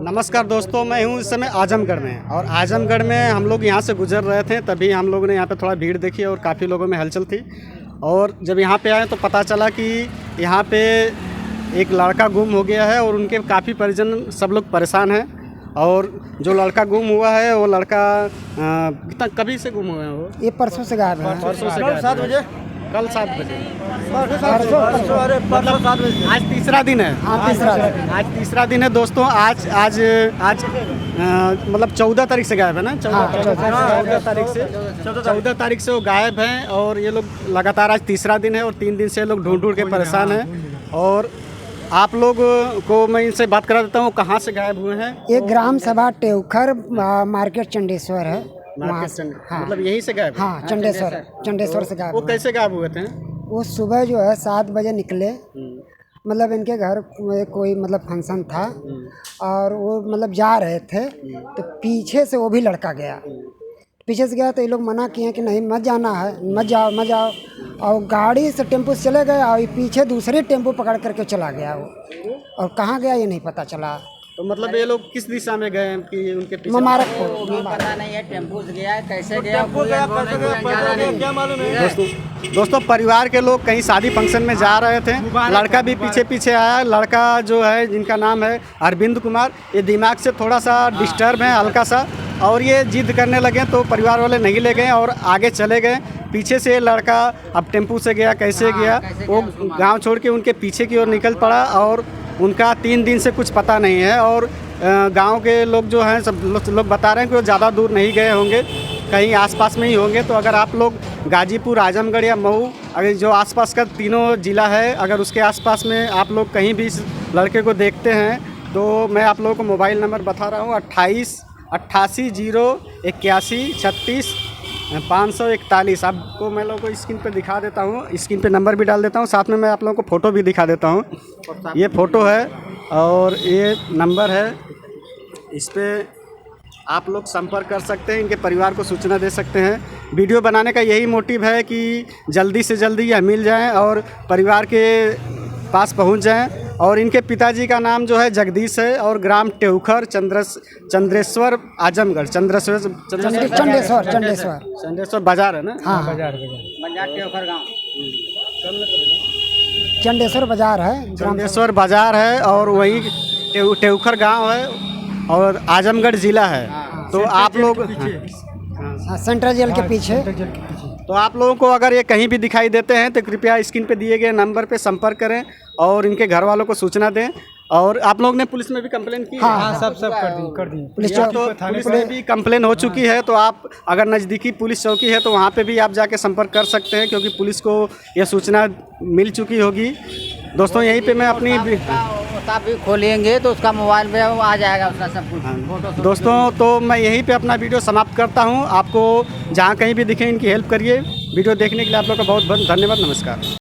नमस्कार दोस्तों, मैं हूँ इस समय आजमगढ़ में। और आजमगढ़ में हम लोग यहाँ से गुजर रहे थे, तभी हम लोगों ने यहाँ पे थोड़ा भीड़ देखी और काफ़ी लोगों में हलचल थी। और जब यहाँ पे आए तो पता चला कि यहाँ पे एक लड़का गुम हो गया है और उनके काफ़ी परिजन सब लोग परेशान हैं। और जो लड़का गुम हुआ है वो लड़का कितना कभी से गुम हुआ है? वो ये परसों से गायब है। परसों से कल 7 बजे कल 7 बजे परसों अरे परसों 7 बजे आज तीसरा दिन है। हाँ, तीसरा आज तीसरा दिन है दोस्तों। आज आज आज मतलब 14 तारीख से गायब है ना। 14 तारीख से वो गायब हैं। और ये लोग लगातार आज तीसरा दिन है और 3 दिन से ये लोग ढूंढ के परेशान हैं। और आप लोग को मैं इनसे बात करा देता हूँ, कहाँ से गायब हुए हैं। ये ग्राम सभा टेउखर मार्केट चंडेश्वर है। वहाँ से, हाँ, मतलब यहीं से गायब? हाँ, चंडेश्वर से गायब वो हुए। कैसे गायब हुए थे? वो सुबह जो है 7 बजे निकले। मतलब इनके घर में कोई मतलब फंक्शन था और वो मतलब जा रहे थे तो पीछे से वो भी लड़का गया। पीछे से गया तो ये लोग मना किए कि नहीं मत जाना है, मत जाओ। और गाड़ी से टेम्पो से चले गए और ये पीछे दूसरे टेम्पो पकड़ करके चला गया वो। और कहाँ गया ये नहीं पता चला। तो मतलब ये लोग किस दिशा में गए कि उनके पीछे? मुबारकपुर। पता नहीं है टेम्पो से गया कैसे गया, टेम्पो गया कैसे गया क्या मालूम है। दोस्तों परिवार के लोग कहीं शादी फंक्शन में जा रहे थे। लड़का भी पीछे पीछे आया। लड़का जो है जिनका नाम है अरविंद कुमार, ये दिमाग से थोड़ा सा डिस्टर्ब है हल्का सा। और ये जिद करने लगे तो परिवार वाले नहीं ले गए और आगे चले गए। पीछे से लड़का अब टेम्पू से गया कैसे गया, वो गांव छोड़ के उनके पीछे की ओर निकल पड़ा। और उनका 3 दिन से कुछ पता नहीं है। और गांव के लोग जो हैं सब लोग बता रहे हैं कि वो ज़्यादा दूर नहीं गए होंगे, कहीं आसपास में ही होंगे। तो अगर आप लोग गाजीपुर, आजमगढ़ या मऊ, अगर जो आसपास का तीनों ज़िला है, अगर उसके आसपास में आप लोग कहीं भी इस लड़के को देखते हैं तो मैं आप लोगों को मोबाइल नंबर बता रहा हूँ 28 88 081 36 541। आपको मैं लोगों को स्क्रीन पे दिखा देता हूँ, स्क्रीन पे नंबर भी डाल देता हूँ, साथ में मैं आप लोगों को फ़ोटो भी दिखा देता हूँ। ये फ़ोटो है और ये नंबर है, इस पर आप लोग संपर्क कर सकते हैं, इनके परिवार को सूचना दे सकते हैं। वीडियो बनाने का यही मोटिव है कि जल्दी से जल्दी यह मिल जाएं और परिवार के पास पहुंच जाएं। और इनके पिताजी का नाम जो है जगदीश है और ग्राम टेउखर चंद्रेश्वर आजमगढ़ चंडेश्वर बाजार है ना। हाँ, बाजार टेउखर गाँव चंडेश्वर बाजार है। चंडेश्वर बाजार है और वही टेउखर गांव है और आजमगढ़ ज़िला है। तो आप लोग सेंट्रल जेल के पीछे। तो आप लोगों को अगर ये कहीं भी दिखाई देते हैं तो कृपया स्क्रीन पे दिए गए नंबर पे संपर्क करें और इनके घर वालों को सूचना दें। और आप लोगों ने पुलिस में भी कंप्लेन की? हाँ, सब कर दी पुलिस में भी कंप्लेन हो चुकी है। तो आप अगर नज़दीकी पुलिस चौकी है तो वहाँ पे भी आप जाके संपर्क कर सकते हैं, क्योंकि पुलिस को यह सूचना मिल चुकी होगी। दोस्तों यहीं पे मैं अपनी भी खोलेंगे तो उसका मोबाइल पे आ जाएगा उसका सब कुछ फोटो। दोस्तों तो मैं यहीं पे अपना वीडियो समाप्त करता हूँ। आपको जहाँ कहीं भी दिखे इनकी हेल्प करिए। वीडियो देखने के लिए आप लोग का बहुत बहुत धन्यवाद। नमस्कार।